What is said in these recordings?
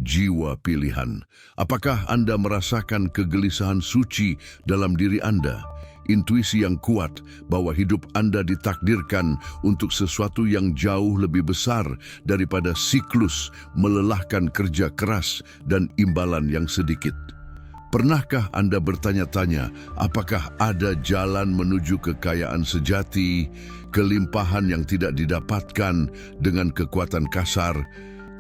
jiwa pilihan. Apakah Anda merasakan kegelisahan suci dalam diri Anda? Intuisi yang kuat bahwa hidup Anda ditakdirkan untuk sesuatu yang jauh lebih besar daripada siklus melelahkan kerja keras dan imbalan yang sedikit. Pernahkah Anda bertanya-tanya, apakah ada jalan menuju kekayaan sejati, kelimpahan yang tidak didapatkan dengan kekuatan kasar,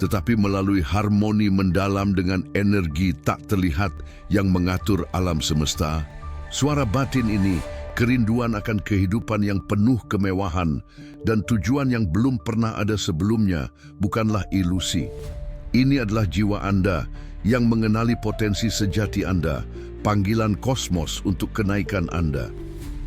tetapi melalui harmoni mendalam dengan energi tak terlihat yang mengatur alam semesta? Suara batin ini, kerinduan akan kehidupan yang penuh kemewahan dan tujuan yang belum pernah ada sebelumnya, bukanlah ilusi. Ini adalah jiwa Anda yang mengenali potensi sejati Anda, panggilan kosmos untuk kenaikan Anda.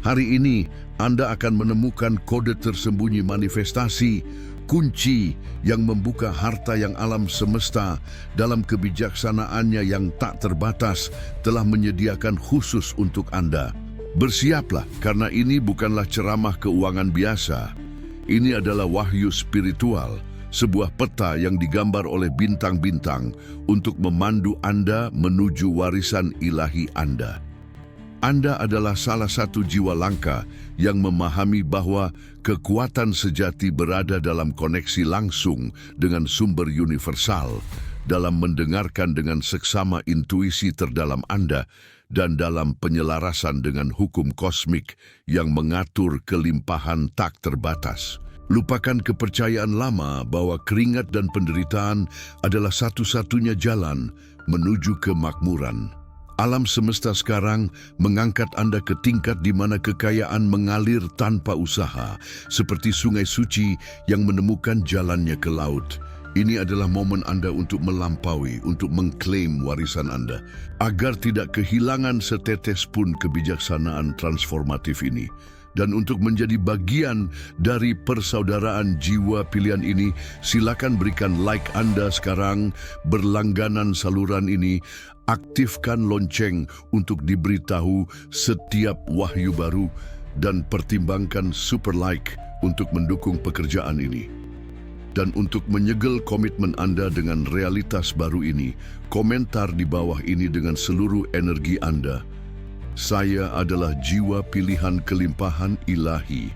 Hari ini, Anda akan menemukan kode tersembunyi manifestasi, kunci yang membuka harta yang alam semesta dalam kebijaksanaannya yang tak terbatas telah menyediakan khusus untuk Anda. Bersiaplah, karena ini bukanlah ceramah keuangan biasa. Ini adalah wahyu spiritual, sebuah peta yang digambar oleh bintang-bintang untuk memandu Anda menuju warisan ilahi Anda. Anda adalah salah satu jiwa langka yang memahami bahwa kekuatan sejati berada dalam koneksi langsung dengan sumber universal, dalam mendengarkan dengan seksama intuisi terdalam Anda, dan dalam penyelarasan dengan hukum kosmik yang mengatur kelimpahan tak terbatas. Lupakan kepercayaan lama bahwa keringat dan penderitaan adalah satu-satunya jalan menuju kemakmuran. Alam semesta sekarang mengangkat Anda ke tingkat di mana kekayaan mengalir tanpa usaha, seperti sungai suci yang menemukan jalannya ke laut. Ini adalah momen Anda untuk melampaui, untuk mengklaim warisan Anda, agar tidak kehilangan setetes pun kebijaksanaan transformatif ini. Dan untuk menjadi bagian dari persaudaraan jiwa pilihan ini, silakan berikan like Anda sekarang, berlangganan saluran ini, aktifkan lonceng untuk diberitahu setiap wahyu baru, dan pertimbangkan super like untuk mendukung pekerjaan ini. Dan untuk menyegel komitmen Anda dengan realitas baru ini, komentar di bawah ini dengan seluruh energi Anda. Saya adalah jiwa pilihan kelimpahan ilahi.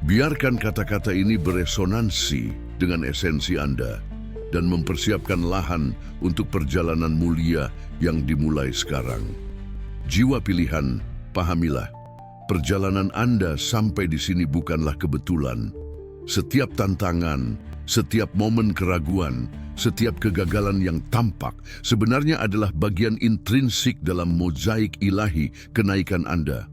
Biarkan kata-kata ini beresonansi dengan esensi Anda dan mempersiapkan lahan untuk perjalanan mulia yang dimulai sekarang. Jiwa pilihan, pahamilah, perjalanan Anda sampai di sini bukanlah kebetulan. Setiap tantangan, setiap momen keraguan, setiap kegagalan yang tampak sebenarnya adalah bagian intrinsik dalam mozaik ilahi kenaikan Anda.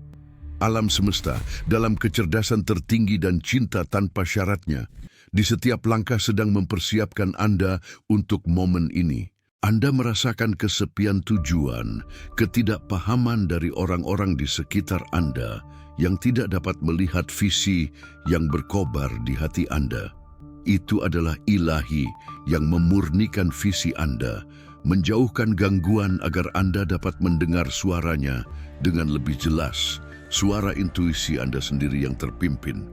Alam semesta, dalam kecerdasan tertinggi dan cinta tanpa syaratnya, di setiap langkah sedang mempersiapkan Anda untuk momen ini. Anda merasakan kesepian tujuan, ketidakpahaman dari orang-orang di sekitar Anda yang tidak dapat melihat visi yang berkobar di hati Anda. Itu adalah ilahi yang memurnikan visi Anda, menjauhkan gangguan agar Anda dapat mendengar suaranya dengan lebih jelas, suara intuisi Anda sendiri yang terpimpin.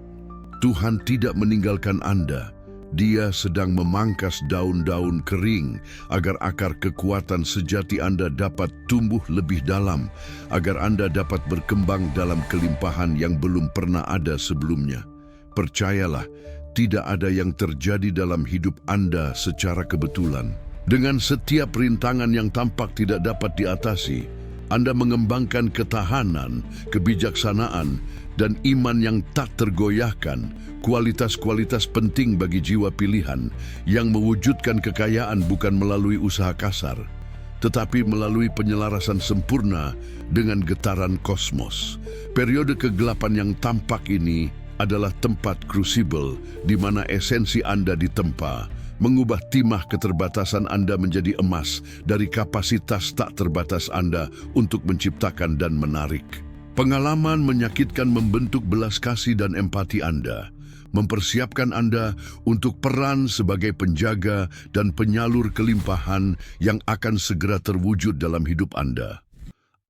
Tuhan tidak meninggalkan Anda. Dia sedang memangkas daun-daun kering agar akar kekuatan sejati Anda dapat tumbuh lebih dalam, agar Anda dapat berkembang dalam kelimpahan yang belum pernah ada sebelumnya. Percayalah, tidak ada yang terjadi dalam hidup Anda secara kebetulan. Dengan setiap rintangan yang tampak tidak dapat diatasi, Anda mengembangkan ketahanan, kebijaksanaan, dan iman yang tak tergoyahkan, kualitas-kualitas penting bagi jiwa pilihan yang mewujudkan kekayaan bukan melalui usaha kasar, tetapi melalui penyelarasan sempurna dengan getaran kosmos. Periode kegelapan yang tampak ini adalah tempat crucible di mana esensi Anda ditempa, mengubah timah keterbatasan Anda menjadi emas dari kapasitas tak terbatas Anda untuk menciptakan dan menarik. Pengalaman menyakitkan membentuk belas kasih dan empati Anda, mempersiapkan Anda untuk peran sebagai penjaga dan penyalur kelimpahan yang akan segera terwujud dalam hidup Anda.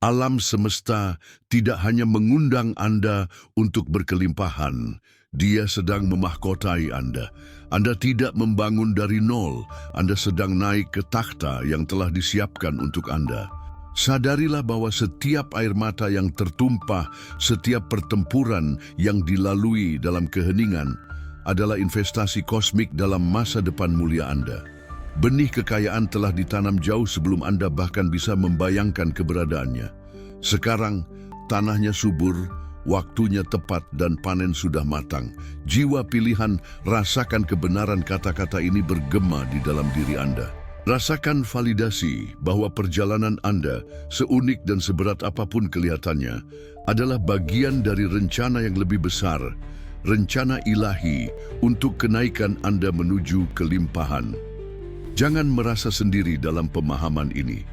Alam semesta tidak hanya mengundang Anda untuk berkelimpahan, Dia sedang memahkotai Anda. Anda tidak membangun dari nol. Anda sedang naik ke takhta yang telah disiapkan untuk Anda. Sadarilah bahwa setiap air mata yang tertumpah, setiap pertempuran yang dilalui dalam keheningan adalah investasi kosmik dalam masa depan mulia Anda. Benih kekayaan telah ditanam jauh sebelum Anda bahkan bisa membayangkan keberadaannya. Sekarang, tanahnya subur, waktunya tepat dan panen sudah matang. Jiwa pilihan, rasakan kebenaran kata-kata ini bergema di dalam diri Anda. Rasakan validasi bahwa perjalanan Anda, seunik dan seberat apapun kelihatannya, adalah bagian dari rencana yang lebih besar, rencana ilahi untuk kenaikan Anda menuju kelimpahan. Jangan merasa sendiri dalam pemahaman ini.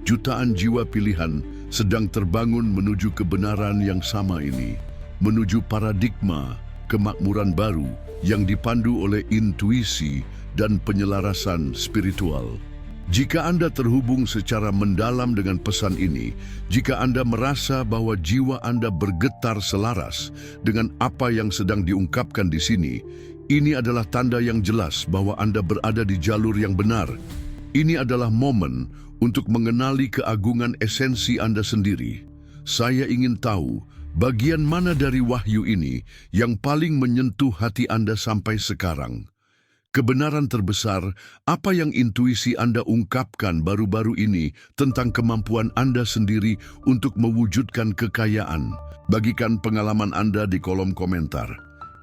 Jutaan jiwa pilihan sedang terbangun menuju kebenaran yang sama ini, menuju paradigma kemakmuran baru yang dipandu oleh intuisi dan penyelarasan spiritual. Jika Anda terhubung secara mendalam dengan pesan ini, jika Anda merasa bahwa jiwa Anda bergetar selaras dengan apa yang sedang diungkapkan di sini, ini adalah tanda yang jelas bahwa Anda berada di jalur yang benar. Ini adalah momen untuk mengenali keagungan esensi Anda sendiri. Saya ingin tahu bagian mana dari wahyu ini yang paling menyentuh hati Anda sampai sekarang. Kebenaran terbesar, apa yang intuisi Anda ungkapkan baru-baru ini tentang kemampuan Anda sendiri untuk mewujudkan kekayaan. Bagikan pengalaman Anda di kolom komentar.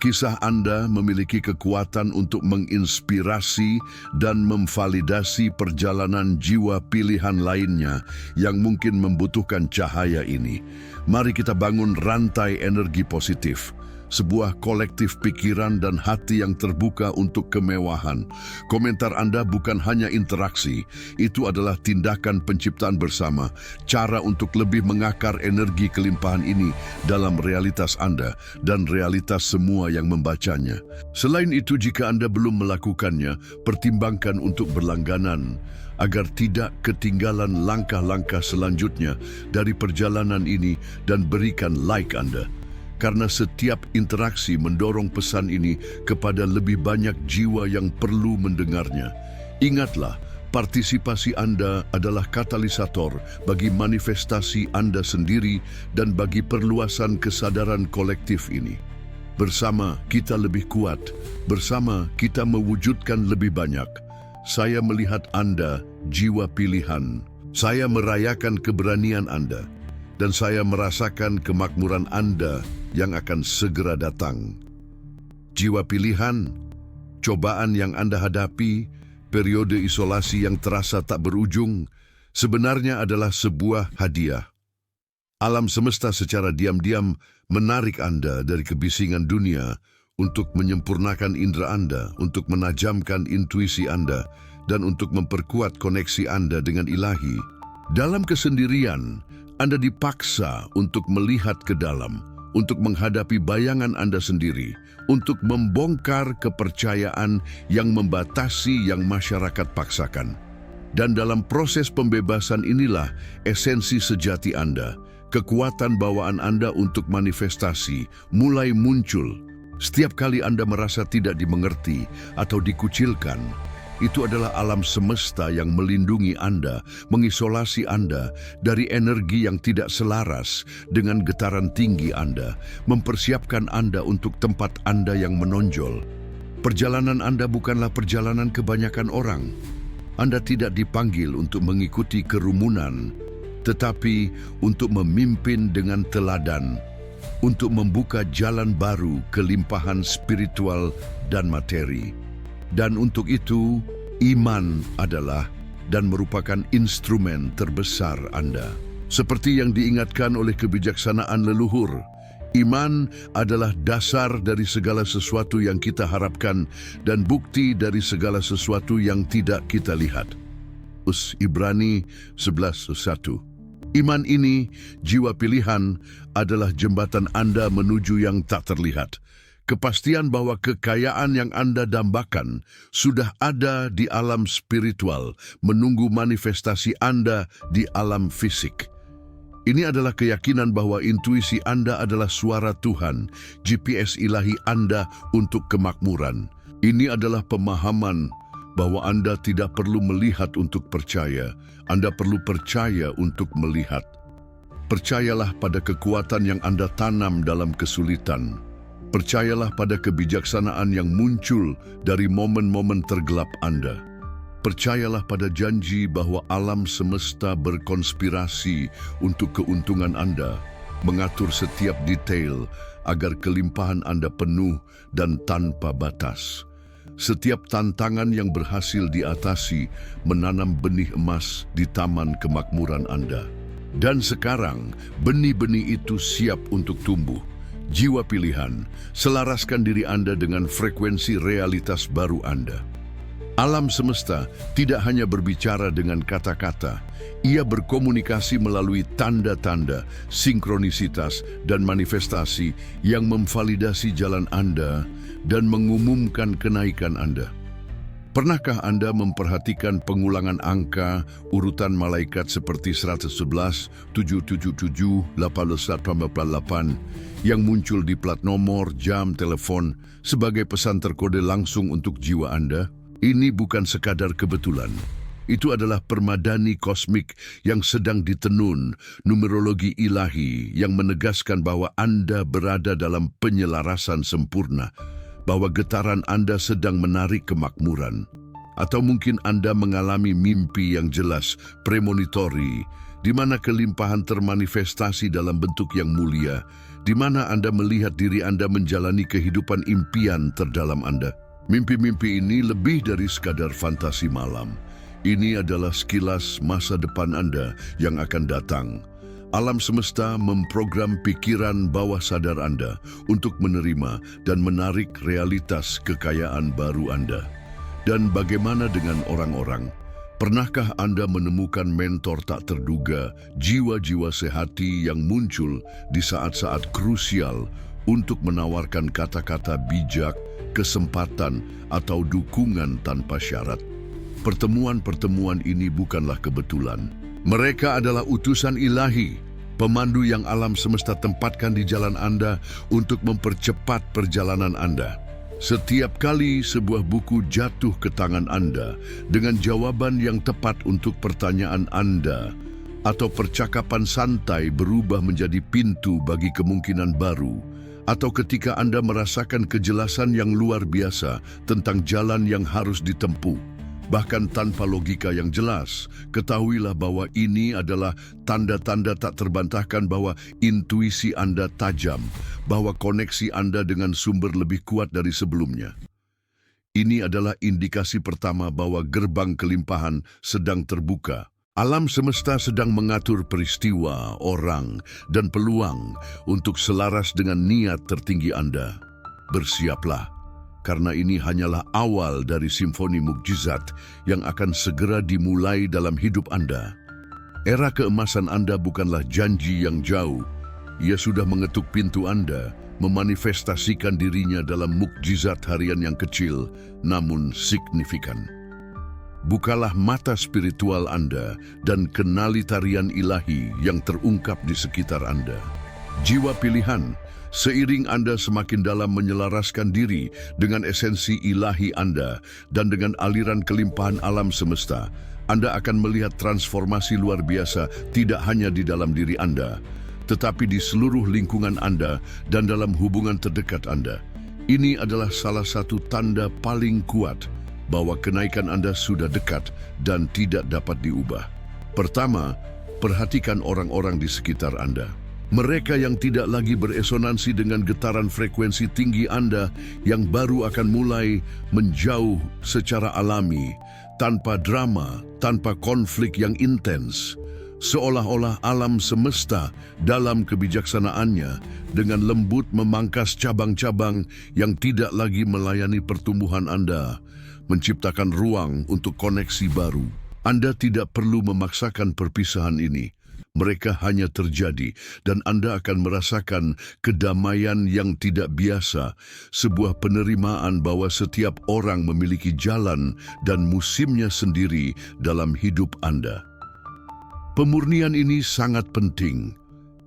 Kisah Anda memiliki kekuatan untuk menginspirasi dan memvalidasi perjalanan jiwa pilihan lainnya yang mungkin membutuhkan cahaya ini. Mari kita bangun rantai energi positif. Sebuah kolektif pikiran dan hati yang terbuka untuk kemewahan. Komentar Anda bukan hanya interaksi, itu adalah tindakan penciptaan bersama, cara untuk lebih mengakar energi kelimpahan ini dalam realitas Anda dan realitas semua yang membacanya. Selain itu, jika Anda belum melakukannya, pertimbangkan untuk berlangganan agar tidak ketinggalan langkah-langkah selanjutnya dari perjalanan ini dan berikan like Anda. Karena setiap interaksi mendorong pesan ini kepada lebih banyak jiwa yang perlu mendengarnya. Ingatlah, partisipasi Anda adalah katalisator bagi manifestasi Anda sendiri dan bagi perluasan kesadaran kolektif ini. Bersama kita lebih kuat, bersama kita mewujudkan lebih banyak. Saya melihat Anda, jiwa pilihan. Saya merayakan keberanian Anda. Dan saya merasakan kemakmuran Anda yang akan segera datang. Jiwa pilihan, cobaan yang Anda hadapi, periode isolasi yang terasa tak berujung, sebenarnya adalah sebuah hadiah. Alam semesta secara diam-diam menarik Anda dari kebisingan dunia untuk menyempurnakan indera Anda, untuk menajamkan intuisi Anda, dan untuk memperkuat koneksi Anda dengan ilahi. Dalam kesendirian, Anda dipaksa untuk melihat ke dalam, untuk menghadapi bayangan Anda sendiri, untuk membongkar kepercayaan yang membatasi yang masyarakat paksakan. Dan dalam proses pembebasan inilah esensi sejati Anda, kekuatan bawaan Anda untuk manifestasi mulai muncul. Setiap kali Anda merasa tidak dimengerti atau dikucilkan, itu adalah alam semesta yang melindungi Anda, mengisolasi Anda dari energi yang tidak selaras dengan getaran tinggi Anda, mempersiapkan Anda untuk tempat Anda yang menonjol. Perjalanan Anda bukanlah perjalanan kebanyakan orang. Anda tidak dipanggil untuk mengikuti kerumunan, tetapi untuk memimpin dengan teladan, untuk membuka jalan baru kelimpahan spiritual dan materi. Dan untuk itu, iman adalah dan merupakan instrumen terbesar Anda. Seperti yang diingatkan oleh kebijaksanaan leluhur, iman adalah dasar dari segala sesuatu yang kita harapkan dan bukti dari segala sesuatu yang tidak kita lihat. Ibrani 11:1. Iman ini, jiwa pilihan, adalah jembatan Anda menuju yang tak terlihat. Kepastian bahwa kekayaan yang Anda dambakan sudah ada di alam spiritual, menunggu manifestasi Anda di alam fisik. Ini adalah keyakinan bahwa intuisi Anda adalah suara Tuhan, GPS ilahi Anda untuk kemakmuran. Ini adalah pemahaman bahwa Anda tidak perlu melihat untuk percaya, Anda perlu percaya untuk melihat. Percayalah pada kekuatan yang Anda tanam dalam kesulitan. Percayalah pada kebijaksanaan yang muncul dari momen-momen tergelap Anda. Percayalah pada janji bahwa alam semesta berkonspirasi untuk keuntungan Anda, mengatur setiap detail agar kelimpahan Anda penuh dan tanpa batas. Setiap tantangan yang berhasil diatasi menanam benih emas di taman kemakmuran Anda. Dan sekarang, benih-benih itu siap untuk tumbuh. Jiwa pilihan, selaraskan diri Anda dengan frekuensi realitas baru Anda. Alam semesta tidak hanya berbicara dengan kata-kata, ia berkomunikasi melalui tanda-tanda, sinkronisitas, dan manifestasi yang memvalidasi jalan Anda dan mengumumkan kenaikan Anda. Pernahkah Anda memperhatikan pengulangan angka urutan malaikat seperti 111, 777, 1888 yang muncul di plat nomor, jam, telepon sebagai pesan terkode langsung untuk jiwa Anda? Ini bukan sekadar kebetulan. Itu adalah permadani kosmik yang sedang ditenun, numerologi ilahi yang menegaskan bahwa Anda berada dalam penyelarasan sempurna, bahwa getaran Anda sedang menarik kemakmuran. Atau mungkin Anda mengalami mimpi yang jelas, premonitori, di mana kelimpahan termanifestasi dalam bentuk yang mulia, di mana Anda melihat diri Anda menjalani kehidupan impian terdalam Anda. Mimpi-mimpi ini lebih dari sekadar fantasi malam. Ini adalah sekilas masa depan Anda yang akan datang. Alam semesta memprogram pikiran bawah sadar Anda untuk menerima dan menarik realitas kekayaan baru Anda. Dan bagaimana dengan orang-orang? Pernahkah Anda menemukan mentor tak terduga, jiwa-jiwa sehati yang muncul di saat-saat krusial untuk menawarkan kata-kata bijak, kesempatan, atau dukungan tanpa syarat? Pertemuan-pertemuan ini bukanlah kebetulan. Mereka adalah utusan ilahi, pemandu yang alam semesta tempatkan di jalan Anda untuk mempercepat perjalanan Anda. Setiap kali sebuah buku jatuh ke tangan Anda dengan jawaban yang tepat untuk pertanyaan Anda, atau percakapan santai berubah menjadi pintu bagi kemungkinan baru, atau ketika Anda merasakan kejelasan yang luar biasa tentang jalan yang harus ditempuh, bahkan tanpa logika yang jelas, ketahuilah bahwa ini adalah tanda-tanda tak terbantahkan bahwa intuisi Anda tajam, bahwa koneksi Anda dengan sumber lebih kuat dari sebelumnya. Ini adalah indikasi pertama bahwa gerbang kelimpahan sedang terbuka. Alam semesta sedang mengatur peristiwa, orang, dan peluang untuk selaras dengan niat tertinggi Anda. Bersiaplah, karena ini hanyalah awal dari simfoni mukjizat yang akan segera dimulai dalam hidup Anda. Era keemasan Anda bukanlah janji yang jauh. Ia sudah mengetuk pintu Anda, memanifestasikan dirinya dalam mukjizat harian yang kecil, namun signifikan. Bukalah mata spiritual Anda dan kenali tarian ilahi yang terungkap di sekitar Anda. Jiwa pilihan, seiring Anda semakin dalam menyelaraskan diri dengan esensi ilahi Anda dan dengan aliran kelimpahan alam semesta, Anda akan melihat transformasi luar biasa tidak hanya di dalam diri Anda, tetapi di seluruh lingkungan Anda dan dalam hubungan terdekat Anda. Ini adalah salah satu tanda paling kuat bahwa kenaikan Anda sudah dekat dan tidak dapat diubah. Pertama, perhatikan orang-orang di sekitar Anda. Mereka yang tidak lagi beresonansi dengan getaran frekuensi tinggi Anda yang baru akan mulai menjauh secara alami, tanpa drama, tanpa konflik yang intens. Seolah-olah alam semesta dalam kebijaksanaannya dengan lembut memangkas cabang-cabang yang tidak lagi melayani pertumbuhan Anda, menciptakan ruang untuk koneksi baru. Anda tidak perlu memaksakan perpisahan ini. Mereka hanya terjadi dan Anda akan merasakan kedamaian yang tidak biasa, sebuah penerimaan bahwa setiap orang memiliki jalan dan musimnya sendiri dalam hidup Anda. Pemurnian ini sangat penting.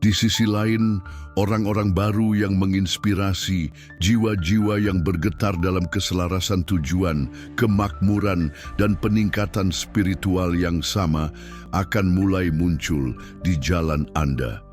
Di sisi lain, orang-orang baru yang menginspirasi, jiwa-jiwa yang bergetar dalam keselarasan tujuan, kemakmuran, dan peningkatan spiritual yang sama akan mulai muncul di jalan Anda.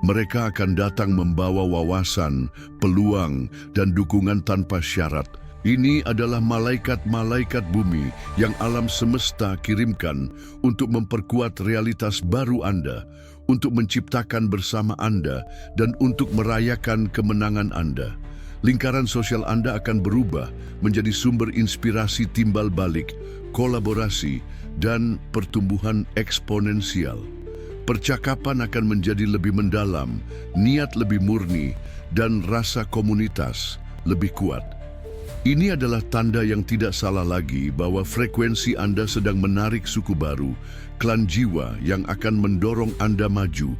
Mereka akan datang membawa wawasan, peluang, dan dukungan tanpa syarat. Ini adalah malaikat-malaikat bumi yang alam semesta kirimkan untuk memperkuat realitas baru Anda, untuk menciptakan bersama Anda, dan untuk merayakan kemenangan Anda. Lingkaran sosial Anda akan berubah menjadi sumber inspirasi timbal balik, kolaborasi, dan pertumbuhan eksponensial. Percakapan akan menjadi lebih mendalam, niat lebih murni, dan rasa komunitas lebih kuat. Ini adalah tanda yang tidak salah lagi bahwa frekuensi Anda sedang menarik suku baru, klan jiwa yang akan mendorong Anda maju.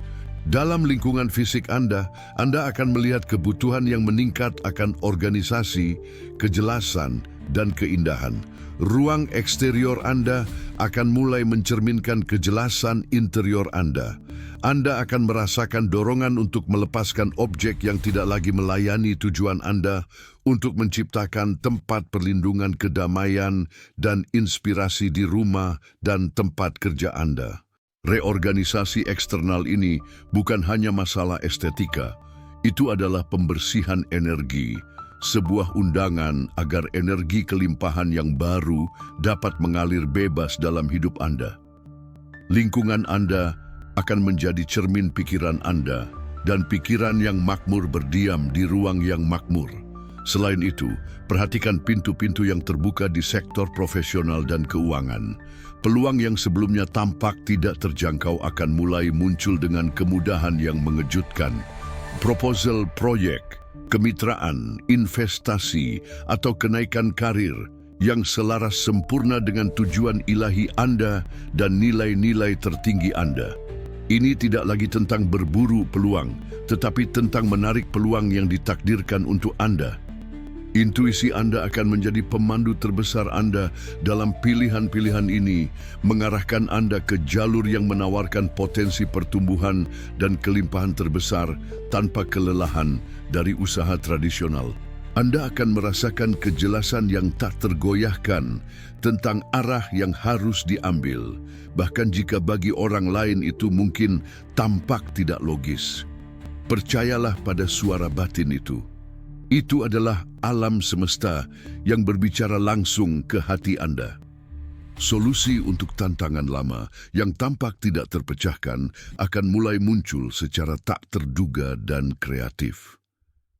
Dalam lingkungan fisik Anda akan melihat kebutuhan yang meningkat akan organisasi, kejelasan, dan keindahan. Ruang eksterior Anda akan mulai mencerminkan kejelasan interior Anda. Anda akan merasakan dorongan untuk melepaskan objek yang tidak lagi melayani tujuan Anda untuk menciptakan tempat perlindungan kedamaian dan inspirasi di rumah dan tempat kerja Anda. Reorganisasi eksternal ini bukan hanya masalah estetika, itu adalah pembersihan energi, sebuah undangan agar energi kelimpahan yang baru dapat mengalir bebas dalam hidup Anda. Lingkungan Anda akan menjadi cermin pikiran Anda, dan pikiran yang makmur berdiam di ruang yang makmur. Selain itu, perhatikan pintu-pintu yang terbuka di sektor profesional dan keuangan. Peluang yang sebelumnya tampak tidak terjangkau akan mulai muncul dengan kemudahan yang mengejutkan. Proposal proyek, kemitraan, investasi, atau kenaikan karir yang selaras sempurna dengan tujuan ilahi Anda dan nilai-nilai tertinggi Anda. Ini tidak lagi tentang berburu peluang, tetapi tentang menarik peluang yang ditakdirkan untuk Anda. Intuisi Anda akan menjadi pemandu terbesar Anda dalam pilihan-pilihan ini, mengarahkan Anda ke jalur yang menawarkan potensi pertumbuhan dan kelimpahan terbesar tanpa kelelahan dari usaha tradisional. Anda akan merasakan kejelasan yang tak tergoyahkan tentang arah yang harus diambil, bahkan jika bagi orang lain itu mungkin tampak tidak logis. Percayalah pada suara batin itu. Itu adalah alam semesta yang berbicara langsung ke hati Anda. Solusi untuk tantangan lama yang tampak tidak terpecahkan akan mulai muncul secara tak terduga dan kreatif.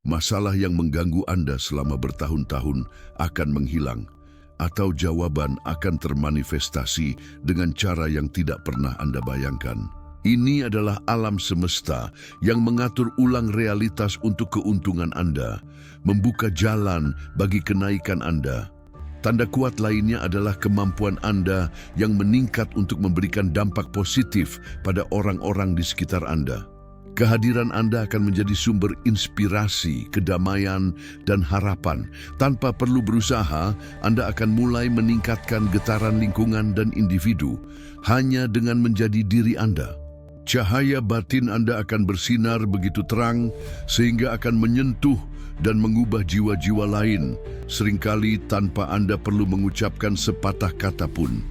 Masalah yang mengganggu Anda selama bertahun-tahun akan menghilang, atau jawaban akan termanifestasi dengan cara yang tidak pernah Anda bayangkan. Ini adalah alam semesta yang mengatur ulang realitas untuk keuntungan Anda, membuka jalan bagi kenaikan Anda. Tanda kuat lainnya adalah kemampuan Anda yang meningkat untuk memberikan dampak positif pada orang-orang di sekitar Anda. Kehadiran Anda akan menjadi sumber inspirasi, kedamaian, dan harapan. Tanpa perlu berusaha, Anda akan mulai meningkatkan getaran lingkungan dan individu hanya dengan menjadi diri Anda. Cahaya batin Anda akan bersinar begitu terang sehingga akan menyentuh dan mengubah jiwa-jiwa lain, seringkali tanpa Anda perlu mengucapkan sepatah kata pun.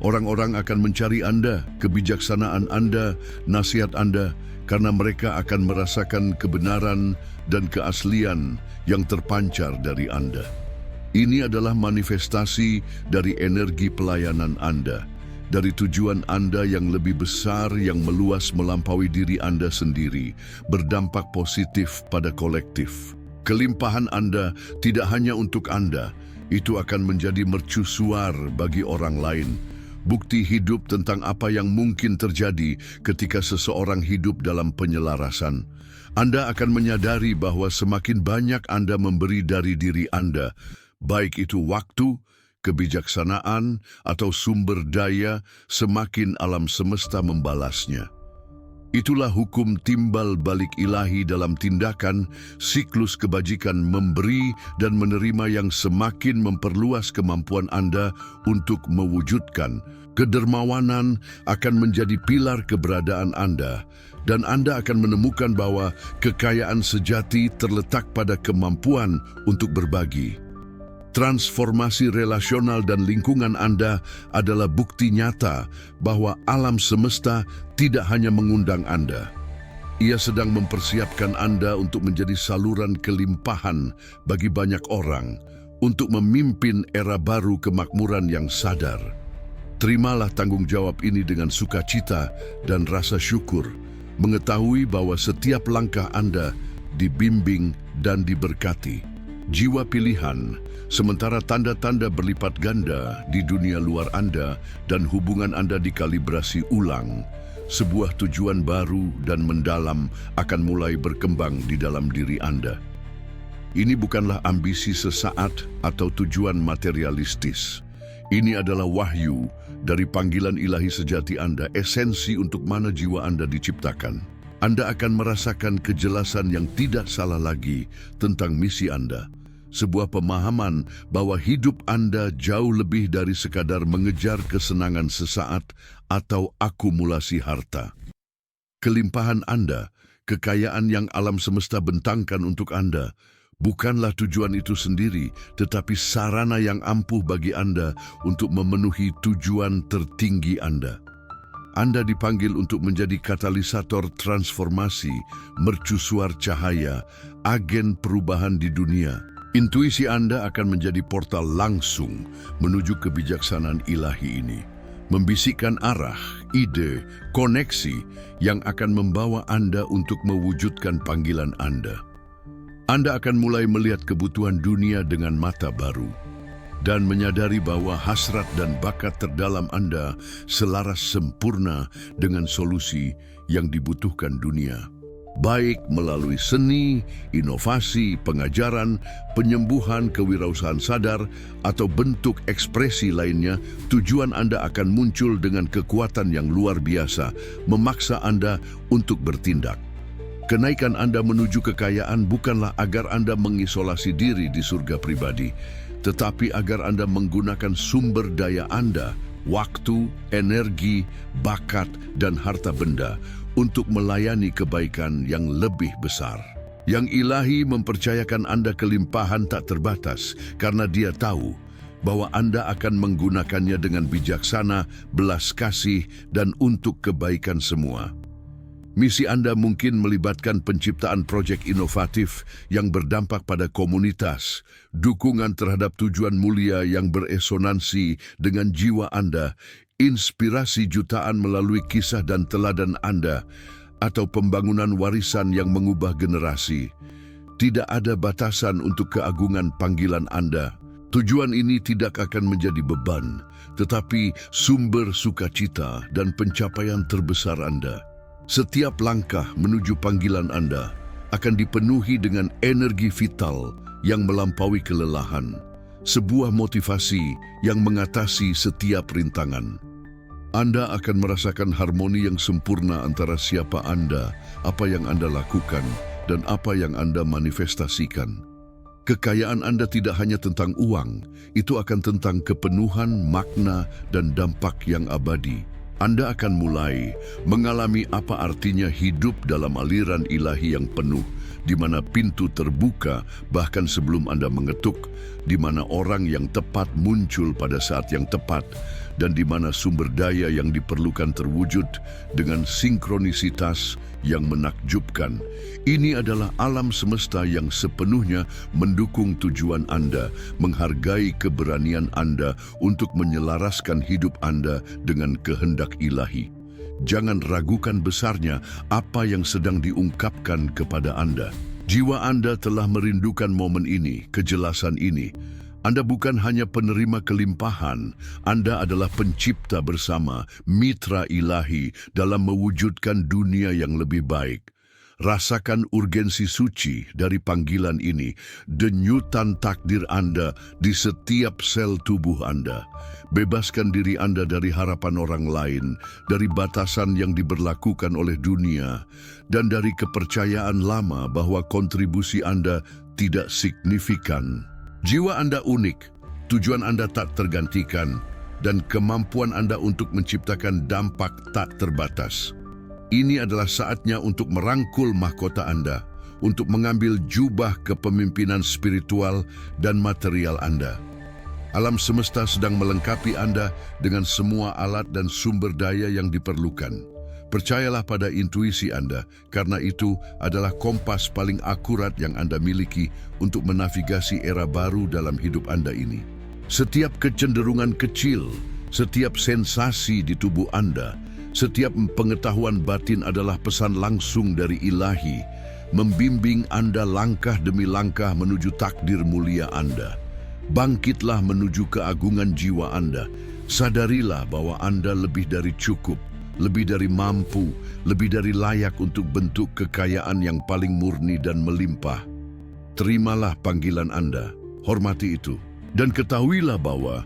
Orang-orang akan mencari Anda, kebijaksanaan Anda, nasihat Anda, karena mereka akan merasakan kebenaran dan keaslian yang terpancar dari Anda. Ini adalah manifestasi dari energi pelayanan Anda, dari tujuan Anda yang lebih besar yang meluas melampaui diri Anda sendiri, berdampak positif pada kolektif. Kelimpahan Anda tidak hanya untuk Anda, itu akan menjadi mercusuar bagi orang lain. Bukti hidup tentang apa yang mungkin terjadi ketika seseorang hidup dalam penyelarasan. Anda akan menyadari bahwa semakin banyak Anda memberi dari diri Anda, baik itu waktu, kebijaksanaan, atau sumber daya, semakin alam semesta membalasnya. Itulah hukum timbal balik ilahi dalam tindakan, siklus kebajikan memberi dan menerima yang semakin memperluas kemampuan Anda untuk mewujudkan. Kedermawanan akan menjadi pilar keberadaan Anda, dan Anda akan menemukan bahwa kekayaan sejati terletak pada kemampuan untuk berbagi. Transformasi relasional dan lingkungan Anda adalah bukti nyata bahwa alam semesta tidak hanya mengundang Anda. Ia sedang mempersiapkan Anda untuk menjadi saluran kelimpahan bagi banyak orang, untuk memimpin era baru kemakmuran yang sadar. Terimalah tanggung jawab ini dengan sukacita dan rasa syukur, mengetahui bahwa setiap langkah Anda dibimbing dan diberkati. Jiwa pilihan, sementara tanda-tanda berlipat ganda di dunia luar Anda dan hubungan Anda dikalibrasi ulang, sebuah tujuan baru dan mendalam akan mulai berkembang di dalam diri Anda. Ini bukanlah ambisi sesaat atau tujuan materialistis. Ini adalah wahyu dari panggilan ilahi sejati Anda, esensi untuk mana jiwa Anda diciptakan. Anda akan merasakan kejelasan yang tidak salah lagi tentang misi Anda. Sebuah pemahaman bahwa hidup Anda jauh lebih dari sekadar mengejar kesenangan sesaat atau akumulasi harta. Kelimpahan Anda, kekayaan yang alam semesta bentangkan untuk Anda, bukanlah tujuan itu sendiri, tetapi sarana yang ampuh bagi Anda untuk memenuhi tujuan tertinggi Anda. Anda dipanggil untuk menjadi katalisator transformasi, mercusuar cahaya, agen perubahan di dunia. Intuisi Anda akan menjadi portal langsung menuju kebijaksanaan ilahi ini, membisikkan arah, ide, koneksi yang akan membawa Anda untuk mewujudkan panggilan Anda. Anda akan mulai melihat kebutuhan dunia dengan mata baru, dan menyadari bahwa hasrat dan bakat terdalam Anda selaras sempurna dengan solusi yang dibutuhkan dunia. Baik melalui seni, inovasi, pengajaran, penyembuhan, kewirausahaan sadar, atau bentuk ekspresi lainnya, tujuan Anda akan muncul dengan kekuatan yang luar biasa, memaksa Anda untuk bertindak. Kenaikan Anda menuju kekayaan bukanlah agar Anda mengisolasi diri di surga pribadi, tetapi agar Anda menggunakan sumber daya Anda, waktu, energi, bakat, dan harta benda untuk melayani kebaikan yang lebih besar. Yang ilahi mempercayakan Anda kelimpahan tak terbatas karena Dia tahu bahwa Anda akan menggunakannya dengan bijaksana, belas kasih, dan untuk kebaikan semua. Misi Anda mungkin melibatkan penciptaan proyek inovatif yang berdampak pada komunitas, dukungan terhadap tujuan mulia yang beresonansi dengan jiwa Anda, inspirasi jutaan melalui kisah dan teladan Anda, atau pembangunan warisan yang mengubah generasi. Tidak ada batasan untuk keagungan panggilan Anda. Tujuan ini tidak akan menjadi beban, tetapi sumber sukacita dan pencapaian terbesar Anda. Setiap langkah menuju panggilan Anda akan dipenuhi dengan energi vital yang melampaui kelelahan, sebuah motivasi yang mengatasi setiap rintangan. Anda akan merasakan harmoni yang sempurna antara siapa Anda, apa yang Anda lakukan, dan apa yang Anda manifestasikan. Kekayaan Anda tidak hanya tentang uang, itu akan tentang kepenuhan, makna, dan dampak yang abadi. Anda akan mulai mengalami apa artinya hidup dalam aliran ilahi yang penuh, di mana pintu terbuka bahkan sebelum Anda mengetuk, di mana orang yang tepat muncul pada saat yang tepat, dan di mana sumber daya yang diperlukan terwujud dengan sinkronisitas yang menakjubkan. Ini adalah alam semesta yang sepenuhnya mendukung tujuan Anda, menghargai keberanian Anda untuk menyelaraskan hidup Anda dengan kehendak ilahi. Jangan ragukan besarnya apa yang sedang diungkapkan kepada Anda. Jiwa Anda telah merindukan momen ini, kejelasan ini. Anda bukan hanya penerima kelimpahan, Anda adalah pencipta bersama, mitra ilahi dalam mewujudkan dunia yang lebih baik. Rasakan urgensi suci dari panggilan ini, denyutan takdir Anda di setiap sel tubuh Anda. Bebaskan diri Anda dari harapan orang lain, dari batasan yang diberlakukan oleh dunia, dan dari kepercayaan lama bahwa kontribusi Anda tidak signifikan. Jiwa Anda unik, tujuan Anda tak tergantikan, dan kemampuan Anda untuk menciptakan dampak tak terbatas. Ini adalah saatnya untuk merangkul mahkota Anda, untuk mengambil jubah kepemimpinan spiritual dan material Anda. Alam semesta sedang melengkapi Anda dengan semua alat dan sumber daya yang diperlukan. Percayalah pada intuisi Anda, karena itu adalah kompas paling akurat yang Anda miliki untuk menavigasi era baru dalam hidup Anda ini. Setiap kecenderungan kecil, setiap sensasi di tubuh Anda, setiap pengetahuan batin adalah pesan langsung dari Ilahi, membimbing Anda langkah demi langkah menuju takdir mulia Anda. Bangkitlah menuju keagungan jiwa Anda. Sadarilah bahwa Anda lebih dari cukup, lebih dari mampu, lebih dari layak untuk bentuk kekayaan yang paling murni dan melimpah. Terimalah panggilan Anda, hormati itu, dan ketahuilah bahwa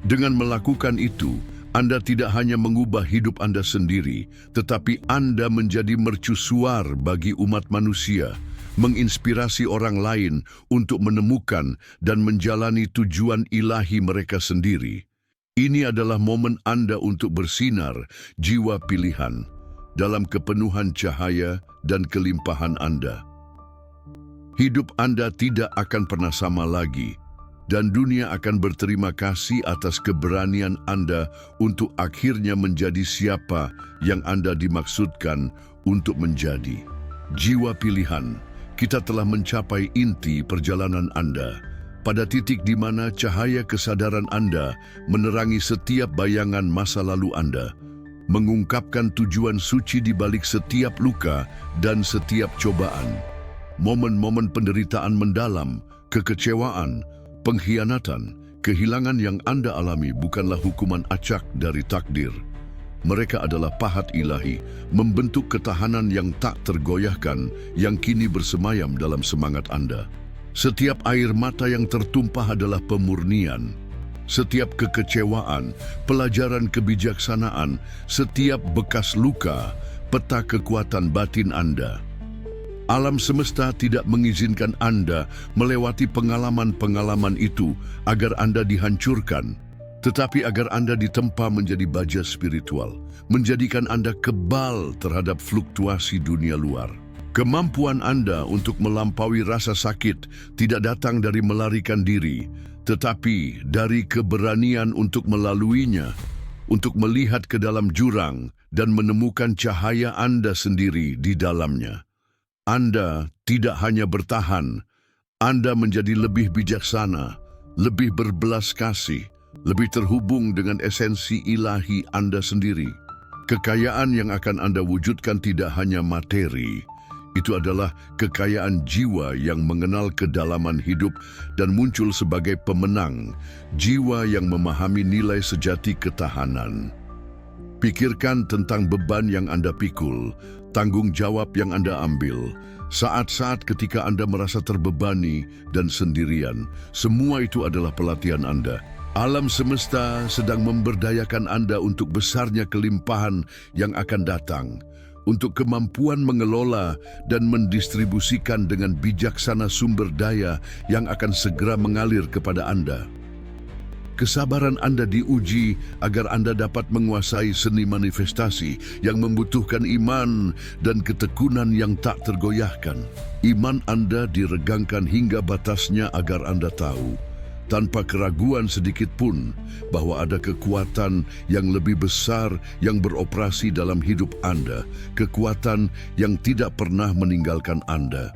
dengan melakukan itu, Anda tidak hanya mengubah hidup Anda sendiri, tetapi Anda menjadi mercusuar bagi umat manusia, menginspirasi orang lain untuk menemukan dan menjalani tujuan ilahi mereka sendiri. Ini adalah momen Anda untuk bersinar jiwa pilihan dalam kepenuhan cahaya dan kelimpahan Anda. Hidup Anda tidak akan pernah sama lagi, dan dunia akan berterima kasih atas keberanian Anda untuk akhirnya menjadi siapa yang Anda dimaksudkan untuk menjadi. Jiwa pilihan, kita telah mencapai inti perjalanan Anda, pada titik di mana cahaya kesadaran Anda menerangi setiap bayangan masa lalu Anda, mengungkapkan tujuan suci di balik setiap luka dan setiap cobaan. Momen-momen penderitaan mendalam, kekecewaan, pengkhianatan, kehilangan yang Anda alami bukanlah hukuman acak dari takdir. Mereka adalah pahat ilahi, membentuk ketahanan yang tak tergoyahkan, yang kini bersemayam dalam semangat Anda. Setiap air mata yang tertumpah adalah pemurnian. Setiap kekecewaan, pelajaran kebijaksanaan, setiap bekas luka, peta kekuatan batin Anda. Alam semesta tidak mengizinkan Anda melewati pengalaman-pengalaman itu agar Anda dihancurkan, tetapi agar Anda ditempa menjadi baja spiritual, menjadikan Anda kebal terhadap fluktuasi dunia luar. Kemampuan Anda untuk melampaui rasa sakit tidak datang dari melarikan diri, tetapi dari keberanian untuk melaluinya, untuk melihat ke dalam jurang dan menemukan cahaya Anda sendiri di dalamnya. Anda tidak hanya bertahan, Anda menjadi lebih bijaksana, lebih berbelas kasih, lebih terhubung dengan esensi ilahi Anda sendiri. Kekayaan yang akan Anda wujudkan tidak hanya materi, itu adalah kekayaan jiwa yang mengenal kedalaman hidup dan muncul sebagai pemenang, jiwa yang memahami nilai sejati ketahanan. Pikirkan tentang beban yang Anda pikul, tanggung jawab yang Anda ambil, saat-saat ketika Anda merasa terbebani dan sendirian. Semua itu adalah pelatihan Anda. Alam semesta sedang memberdayakan Anda untuk besarnya kelimpahan yang akan datang, untuk kemampuan mengelola dan mendistribusikan dengan bijaksana sumber daya yang akan segera mengalir kepada Anda. Kesabaran Anda diuji agar Anda dapat menguasai seni manifestasi yang membutuhkan iman dan ketekunan yang tak tergoyahkan. Iman Anda diregangkan hingga batasnya agar Anda tahu, tanpa keraguan sedikit pun, bahwa ada kekuatan yang lebih besar yang beroperasi dalam hidup Anda, kekuatan yang tidak pernah meninggalkan Anda.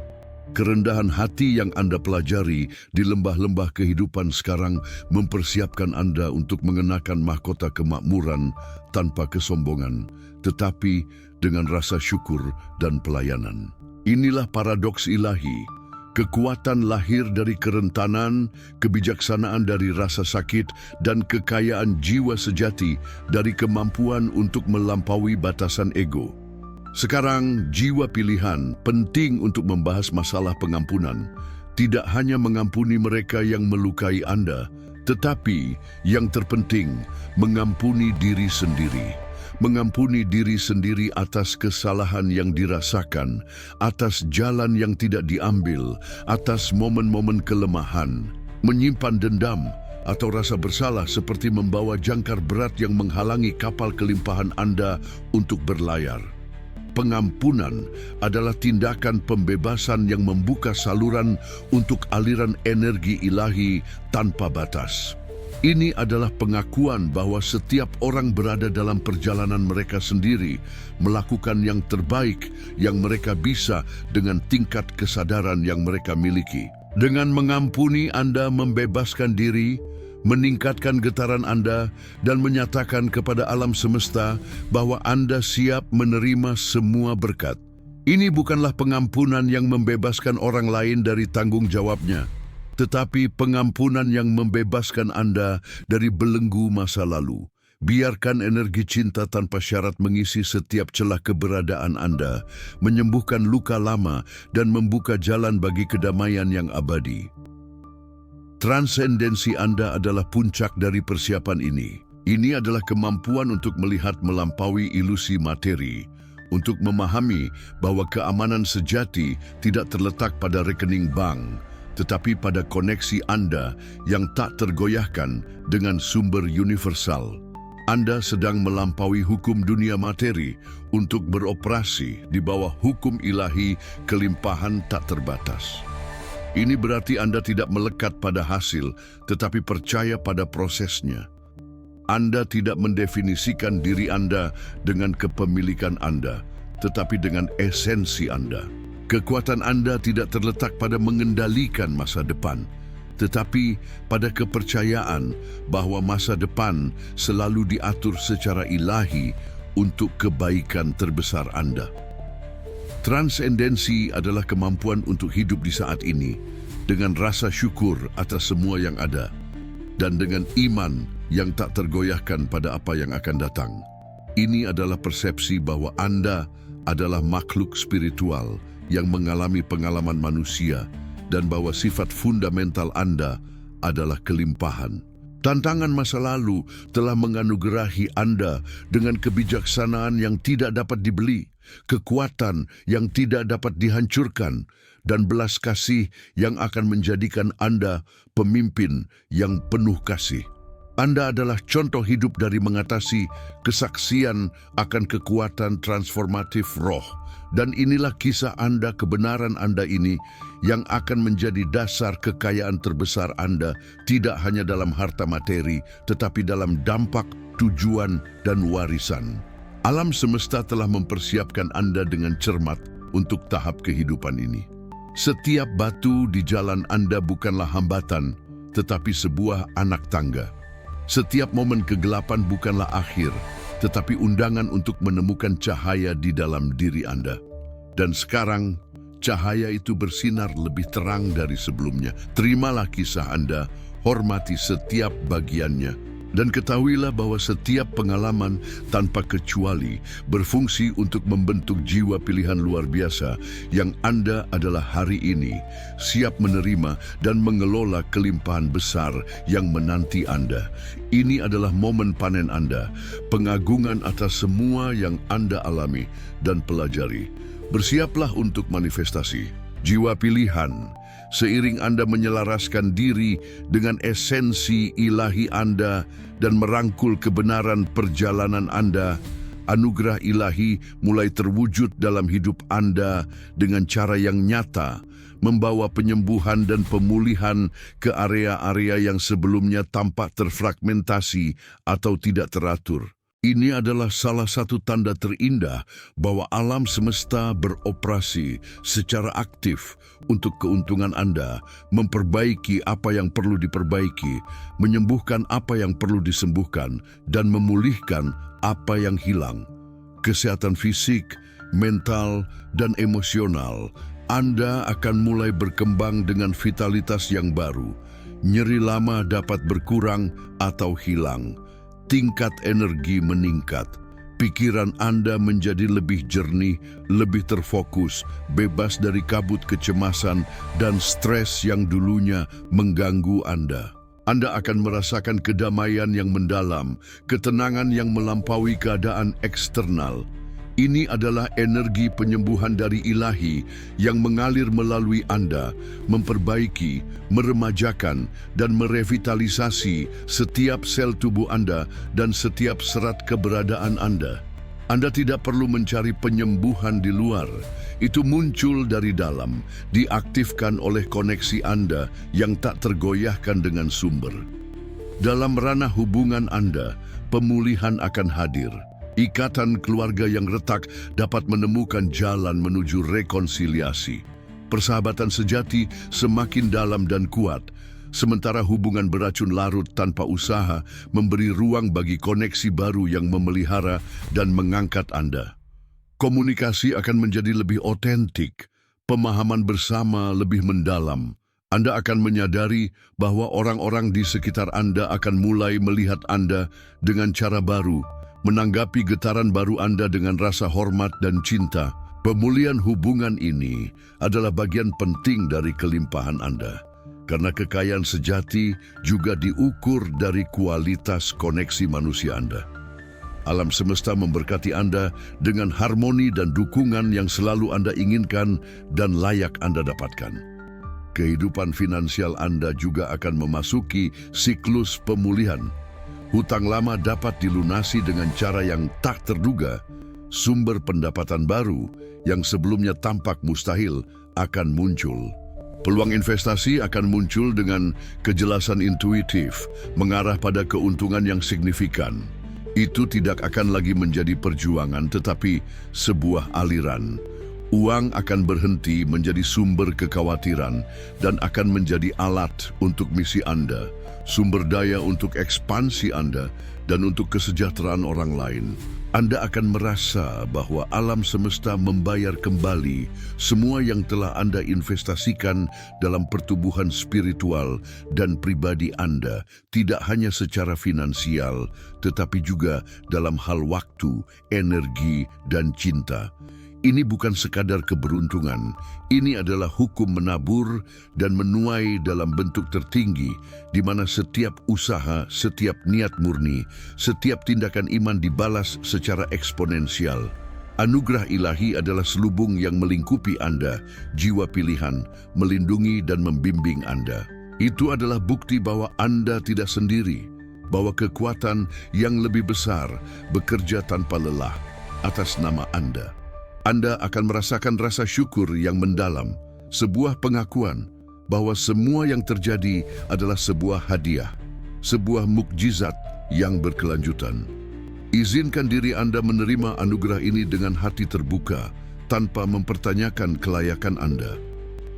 Kerendahan hati yang Anda pelajari di lembah-lembah kehidupan sekarang mempersiapkan Anda untuk mengenakan mahkota kemakmuran tanpa kesombongan, tetapi dengan rasa syukur dan pelayanan. Inilah paradoks ilahi. Kekuatan lahir dari kerentanan, kebijaksanaan dari rasa sakit, dan kekayaan jiwa sejati dari kemampuan untuk melampaui batasan ego. Sekarang, jiwa pilihan penting untuk membahas masalah pengampunan. Tidak hanya mengampuni mereka yang melukai Anda, tetapi yang terpenting, mengampuni diri sendiri. Mengampuni diri sendiri atas kesalahan yang dirasakan, atas jalan yang tidak diambil, atas momen-momen kelemahan. Menyimpan dendam atau rasa bersalah seperti membawa jangkar berat yang menghalangi kapal kelimpahan Anda untuk berlayar. Pengampunan adalah tindakan pembebasan yang membuka saluran untuk aliran energi ilahi tanpa batas. Ini adalah pengakuan bahwa setiap orang berada dalam perjalanan mereka sendiri, melakukan yang terbaik yang mereka bisa dengan tingkat kesadaran yang mereka miliki. Dengan mengampuni, Anda membebaskan diri, meningkatkan getaran Anda, dan menyatakan kepada alam semesta bahwa Anda siap menerima semua berkat. Ini bukanlah pengampunan yang membebaskan orang lain dari tanggung jawabnya, tetapi pengampunan yang membebaskan Anda dari belenggu masa lalu. Biarkan energi cinta tanpa syarat mengisi setiap celah keberadaan Anda, menyembuhkan luka lama dan membuka jalan bagi kedamaian yang abadi. Transendensi Anda adalah puncak dari persiapan ini. Ini adalah kemampuan untuk melihat melampaui ilusi materi, untuk memahami bahwa keamanan sejati tidak terletak pada rekening bank, tetapi pada koneksi Anda yang tak tergoyahkan dengan sumber universal. Anda sedang melampaui hukum dunia materi untuk beroperasi di bawah hukum ilahi kelimpahan tak terbatas. Ini berarti Anda tidak melekat pada hasil, tetapi percaya pada prosesnya. Anda tidak mendefinisikan diri Anda dengan kepemilikan Anda, tetapi dengan esensi Anda. Kekuatan Anda tidak terletak pada mengendalikan masa depan, tetapi pada kepercayaan bahwa masa depan selalu diatur secara ilahi untuk kebaikan terbesar Anda. Transendensi adalah kemampuan untuk hidup di saat ini dengan rasa syukur atas semua yang ada dan dengan iman yang tak tergoyahkan pada apa yang akan datang. Ini adalah persepsi bahwa Anda adalah makhluk spiritual yang mengalami pengalaman manusia dan bahwa sifat fundamental Anda adalah kelimpahan. Tantangan masa lalu telah menganugerahi Anda dengan kebijaksanaan yang tidak dapat dibeli, kekuatan yang tidak dapat dihancurkan, dan belas kasih yang akan menjadikan Anda pemimpin yang penuh kasih. Anda adalah contoh hidup dari mengatasi kesaksian akan kekuatan transformatif roh. Dan inilah kisah Anda, kebenaran Anda ini yang akan menjadi dasar kekayaan terbesar Anda, tidak hanya dalam harta materi, tetapi dalam dampak, tujuan, dan warisan. Alam semesta telah mempersiapkan Anda dengan cermat untuk tahap kehidupan ini. Setiap batu di jalan Anda bukanlah hambatan, tetapi sebuah anak tangga. Setiap momen kegelapan bukanlah akhir, tetapi undangan untuk menemukan cahaya di dalam diri Anda. Dan sekarang, cahaya itu bersinar lebih terang dari sebelumnya. Terimalah kisah Anda, hormati setiap bagiannya, dan ketahuilah bahwa setiap pengalaman tanpa kecuali berfungsi untuk membentuk jiwa pilihan luar biasa yang Anda adalah hari ini, siap menerima dan mengelola kelimpahan besar yang menanti Anda. Ini adalah momen panen Anda, pengagungan atas semua yang Anda alami dan pelajari. Bersiaplah untuk manifestasi. Jiwa pilihan, seiring Anda menyelaraskan diri dengan esensi ilahi Anda dan merangkul kebenaran perjalanan Anda, anugerah ilahi mulai terwujud dalam hidup Anda dengan cara yang nyata, membawa penyembuhan dan pemulihan ke area-area yang sebelumnya tampak terfragmentasi atau tidak teratur. Ini adalah salah satu tanda terindah bahwa alam semesta beroperasi secara aktif untuk keuntungan Anda, memperbaiki apa yang perlu diperbaiki, menyembuhkan apa yang perlu disembuhkan, dan memulihkan apa yang hilang. Kesehatan fisik, mental, dan emosional, Anda akan mulai berkembang dengan vitalitas yang baru. Nyeri lama dapat berkurang atau hilang. Tingkat energi meningkat, Pikiran Anda menjadi lebih jernih, lebih terfokus, bebas dari kabut kecemasan dan stres yang dulunya mengganggu Anda. Anda akan merasakan kedamaian yang mendalam, ketenangan yang melampaui keadaan eksternal. Ini adalah energi penyembuhan dari Ilahi yang mengalir melalui Anda, memperbaiki, meremajakan, dan merevitalisasi setiap sel tubuh Anda dan setiap serat keberadaan Anda. Anda tidak perlu mencari penyembuhan di luar. Itu muncul dari dalam, diaktifkan oleh koneksi Anda yang tak tergoyahkan dengan sumber. Dalam ranah hubungan Anda, pemulihan akan hadir. Ikatan keluarga yang retak dapat menemukan jalan menuju rekonsiliasi. Persahabatan sejati semakin dalam dan kuat, sementara hubungan beracun larut tanpa usaha memberi ruang bagi koneksi baru yang memelihara dan mengangkat Anda. Komunikasi akan menjadi lebih otentik, pemahaman bersama lebih mendalam. Anda akan menyadari bahwa orang-orang di sekitar Anda akan mulai melihat Anda dengan cara baru, menanggapi getaran baru Anda dengan rasa hormat dan cinta. Pemulihan hubungan ini adalah bagian penting dari kelimpahan Anda, karena kekayaan sejati juga diukur dari kualitas koneksi manusia Anda. Alam semesta memberkati Anda dengan harmoni dan dukungan yang selalu Anda inginkan dan layak Anda dapatkan. Kehidupan finansial Anda juga akan memasuki siklus pemulihan. Hutang lama dapat dilunasi dengan cara yang tak terduga. Sumber pendapatan baru yang sebelumnya tampak mustahil akan muncul. Peluang investasi akan muncul dengan kejelasan intuitif, mengarah pada keuntungan yang signifikan. Itu tidak akan lagi menjadi perjuangan, tetapi sebuah aliran. Uang akan berhenti menjadi sumber kekhawatiran dan akan menjadi alat untuk misi Anda, sumber daya untuk ekspansi Anda, dan untuk kesejahteraan orang lain. Anda akan merasa bahwa alam semesta membayar kembali semua yang telah Anda investasikan dalam pertumbuhan spiritual dan pribadi Anda, tidak hanya secara finansial, tetapi juga dalam hal waktu, energi, dan cinta. Ini bukan sekadar keberuntungan, ini adalah hukum menabur dan menuai dalam bentuk tertinggi, di mana setiap usaha, setiap niat murni, setiap tindakan iman dibalas secara eksponensial. Anugerah ilahi adalah selubung yang melingkupi Anda, jiwa pilihan, melindungi dan membimbing Anda. Itu adalah bukti bahwa Anda tidak sendiri, bahwa kekuatan yang lebih besar bekerja tanpa lelah atas nama Anda. Anda akan merasakan rasa syukur yang mendalam, sebuah pengakuan bahwa semua yang terjadi adalah sebuah hadiah, sebuah mukjizat yang berkelanjutan. Izinkan diri Anda menerima anugerah ini dengan hati terbuka, tanpa mempertanyakan kelayakan Anda.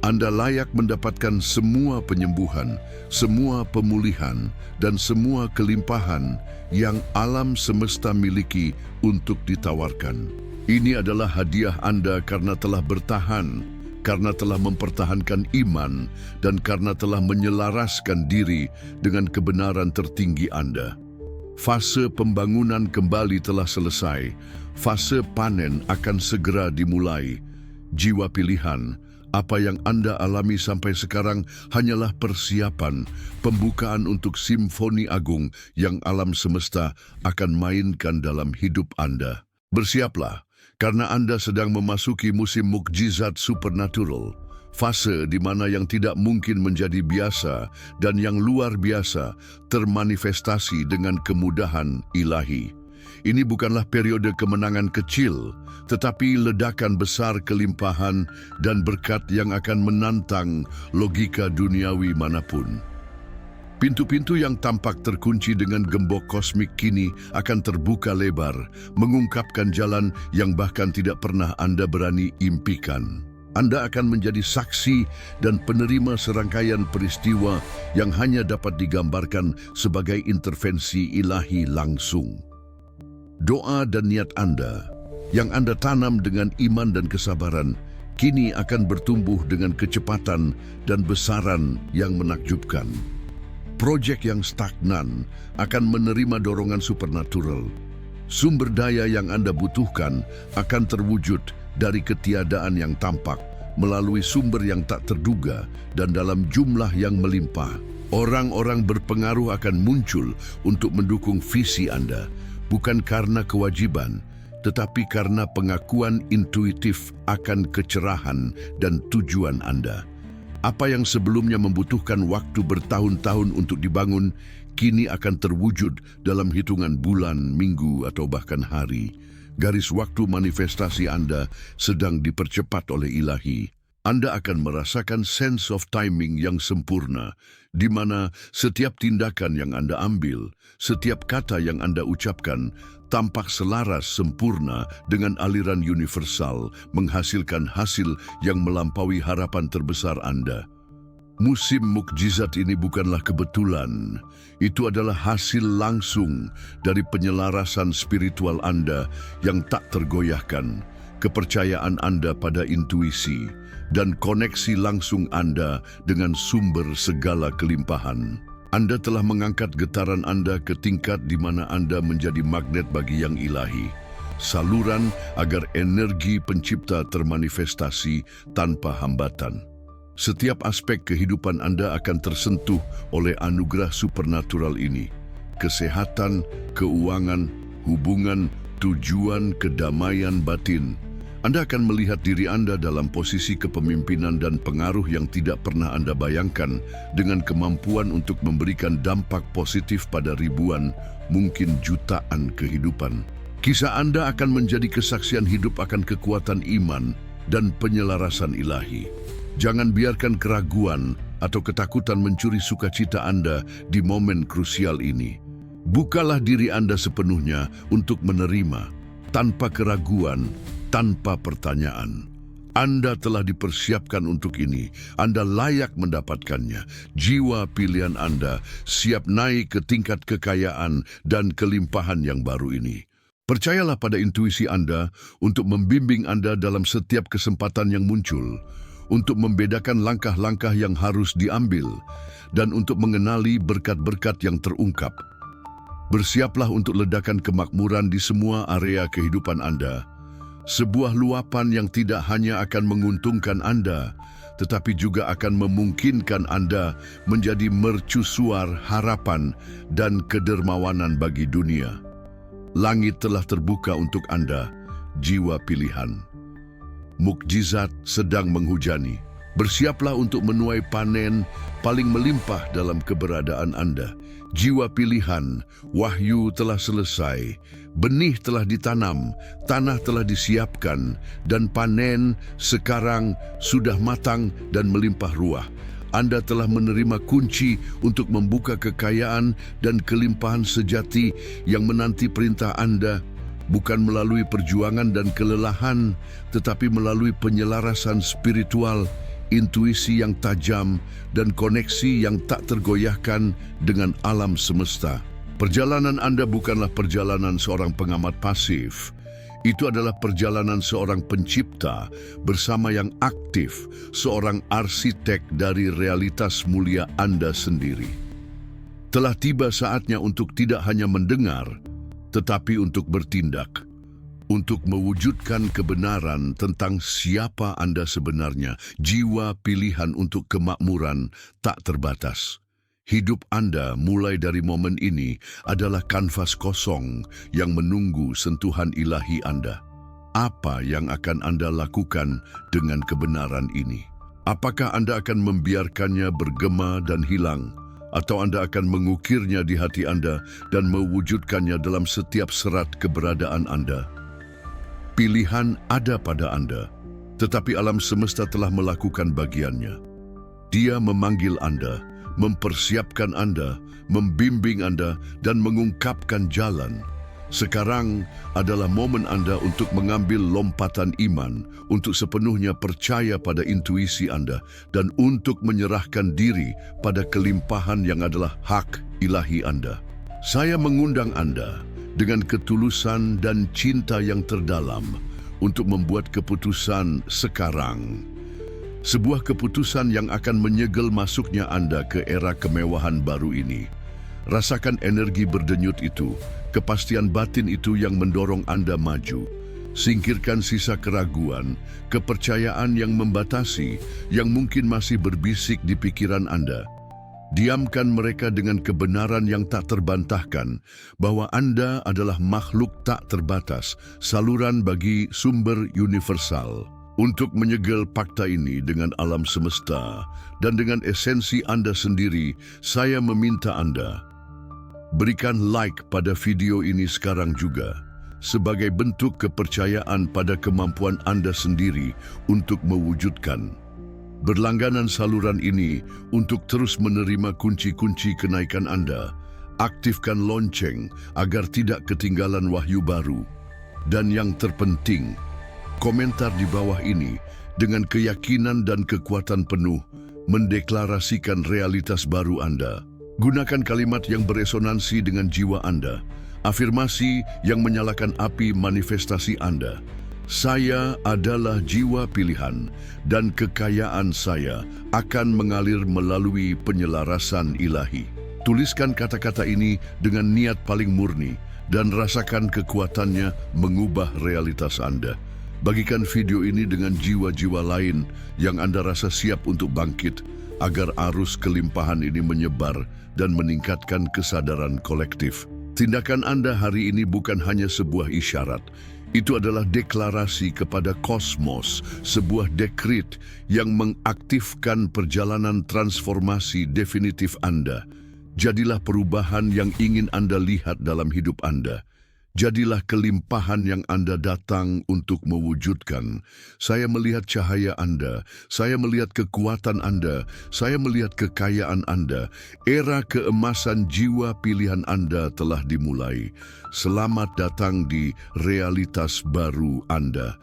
Anda layak mendapatkan semua penyembuhan, semua pemulihan, dan semua kelimpahan yang alam semesta miliki untuk ditawarkan. Ini adalah hadiah Anda karena telah bertahan, karena telah mempertahankan iman, dan karena telah menyelaraskan diri dengan kebenaran tertinggi Anda. Fase pembangunan kembali telah selesai. Fase panen akan segera dimulai. Jiwa pilihan, apa yang Anda alami sampai sekarang hanyalah persiapan, pembukaan untuk simfoni agung yang alam semesta akan mainkan dalam hidup Anda. Bersiaplah, karena Anda sedang memasuki musim mukjizat supernatural, fase di mana yang tidak mungkin menjadi biasa dan yang luar biasa termanifestasi dengan kemudahan ilahi. Ini bukanlah periode kemenangan kecil, tetapi ledakan besar kelimpahan dan berkat yang akan menantang logika duniawi manapun. Pintu-pintu yang tampak terkunci dengan gembok kosmik kini akan terbuka lebar, mengungkapkan jalan yang bahkan tidak pernah Anda berani impikan. Anda akan menjadi saksi dan penerima serangkaian peristiwa yang hanya dapat digambarkan sebagai intervensi ilahi langsung. Doa dan niat Anda, yang Anda tanam dengan iman dan kesabaran, kini akan bertumbuh dengan kecepatan dan besaran yang menakjubkan. Proyek yang stagnan akan menerima dorongan supernatural. Sumber daya yang Anda butuhkan akan terwujud dari ketiadaan yang tampak, melalui sumber yang tak terduga dan dalam jumlah yang melimpah. Orang-orang berpengaruh akan muncul untuk mendukung visi Anda, bukan karena kewajiban, tetapi karena pengakuan intuitif akan kecerahan dan tujuan Anda. Apa yang sebelumnya membutuhkan waktu bertahun-tahun untuk dibangun, kini akan terwujud dalam hitungan bulan, minggu, atau bahkan hari. Garis waktu manifestasi Anda sedang dipercepat oleh Ilahi. Anda akan merasakan sense of timing yang sempurna, di mana setiap tindakan yang Anda ambil, setiap kata yang Anda ucapkan, tampak selaras sempurna dengan aliran universal, menghasilkan hasil yang melampaui harapan terbesar Anda. Musim mukjizat ini bukanlah kebetulan. Itu adalah hasil langsung dari penyelarasan spiritual Anda yang tak tergoyahkan, kepercayaan Anda pada intuisi, dan koneksi langsung Anda dengan sumber segala kelimpahan. Anda telah mengangkat getaran Anda ke tingkat di mana Anda menjadi magnet bagi yang ilahi. Saluran agar energi pencipta termanifestasi tanpa hambatan. Setiap aspek kehidupan Anda akan tersentuh oleh anugerah supernatural ini. Kesehatan, keuangan, hubungan, tujuan, kedamaian batin. Anda akan melihat diri Anda dalam posisi kepemimpinan dan pengaruh yang tidak pernah Anda bayangkan, dengan kemampuan untuk memberikan dampak positif pada ribuan, mungkin jutaan kehidupan. Kisah Anda akan menjadi kesaksian hidup akan kekuatan iman dan penyelarasan ilahi. Jangan biarkan keraguan atau ketakutan mencuri sukacita Anda di momen krusial ini. Bukalah diri Anda sepenuhnya untuk menerima, tanpa keraguan, tanpa pertanyaan. Anda telah dipersiapkan untuk ini. Anda layak mendapatkannya. Jiwa pilihan Anda siap naik ke tingkat kekayaan dan kelimpahan yang baru ini. Percayalah pada intuisi Anda untuk membimbing Anda dalam setiap kesempatan yang muncul, untuk membedakan langkah-langkah yang harus diambil, dan untuk mengenali berkat-berkat yang terungkap. Bersiaplah untuk ledakan kemakmuran di semua area kehidupan Anda. Sebuah luapan yang tidak hanya akan menguntungkan Anda, tetapi juga akan memungkinkan Anda menjadi mercusuar harapan dan kedermawanan bagi dunia. Langit telah terbuka untuk Anda, jiwa pilihan. Mukjizat sedang menghujani. Bersiaplah untuk menuai panen paling melimpah dalam keberadaan Anda. Jiwa pilihan, wahyu telah selesai, benih telah ditanam, tanah telah disiapkan, dan panen sekarang sudah matang dan melimpah ruah. Anda telah menerima kunci untuk membuka kekayaan dan kelimpahan sejati yang menanti perintah Anda, bukan melalui perjuangan dan kelelahan, tetapi melalui penyelarasan spiritual, intuisi yang tajam, dan koneksi yang tak tergoyahkan dengan alam semesta. Perjalanan Anda bukanlah perjalanan seorang pengamat pasif. Itu adalah perjalanan seorang pencipta bersama yang aktif, seorang arsitek dari realitas mulia Anda sendiri. Telah tiba saatnya untuk tidak hanya mendengar, tetapi untuk bertindak, untuk mewujudkan kebenaran tentang siapa Anda sebenarnya. Jiwa pilihan untuk kemakmuran tak terbatas. Hidup Anda mulai dari momen ini adalah kanvas kosong yang menunggu sentuhan ilahi Anda. Apa yang akan Anda lakukan dengan kebenaran ini? Apakah Anda akan membiarkannya bergema dan hilang? Atau Anda akan mengukirnya di hati Anda dan mewujudkannya dalam setiap serat keberadaan Anda? Pilihan ada pada Anda, tetapi alam semesta telah melakukan bagiannya. Dia memanggil Anda, mempersiapkan Anda, membimbing Anda, dan mengungkapkan jalan. Sekarang adalah momen Anda untuk mengambil lompatan iman, untuk sepenuhnya percaya pada intuisi Anda, dan untuk menyerahkan diri pada kelimpahan yang adalah hak ilahi Anda. Saya mengundang Anda dengan ketulusan dan cinta yang terdalam untuk membuat keputusan sekarang. Sebuah keputusan yang akan menyegel masuknya Anda ke era kemewahan baru ini. Rasakan energi berdenyut itu, kepastian batin itu yang mendorong Anda maju. Singkirkan sisa keraguan, kepercayaan yang membatasi, yang mungkin masih berbisik di pikiran Anda. Diamkan mereka dengan kebenaran yang tak terbantahkan, bahwa Anda adalah makhluk tak terbatas, saluran bagi sumber universal. Untuk menyegel fakta ini dengan alam semesta dan dengan esensi Anda sendiri, saya meminta Anda berikan like pada video ini sekarang juga, sebagai bentuk kepercayaan pada kemampuan Anda sendiri untuk mewujudkan. Berlangganan saluran ini untuk terus menerima kunci-kunci kenaikan Anda. Aktifkan lonceng agar tidak ketinggalan wahyu baru. Dan yang terpenting, komentar di bawah ini dengan keyakinan dan kekuatan penuh mendeklarasikan realitas baru Anda. Gunakan kalimat yang beresonansi dengan jiwa Anda, afirmasi yang menyalakan api manifestasi Anda. Saya adalah jiwa pilihan dan kekayaan saya akan mengalir melalui penyelarasan ilahi. Tuliskan kata-kata ini dengan niat paling murni dan rasakan kekuatannya mengubah realitas Anda. Bagikan video ini dengan jiwa-jiwa lain yang Anda rasa siap untuk bangkit, agar arus kelimpahan ini menyebar dan meningkatkan kesadaran kolektif. Tindakan Anda hari ini bukan hanya sebuah isyarat. Itu adalah deklarasi kepada kosmos, sebuah dekret yang mengaktifkan perjalanan transformasi definitif Anda. Jadilah perubahan yang ingin Anda lihat dalam hidup Anda. Jadilah kelimpahan yang Anda datang untuk mewujudkan. Saya melihat cahaya Anda, saya melihat kekuatan Anda, saya melihat kekayaan Anda. Era keemasan jiwa pilihan Anda telah dimulai. Selamat datang di realitas baru Anda.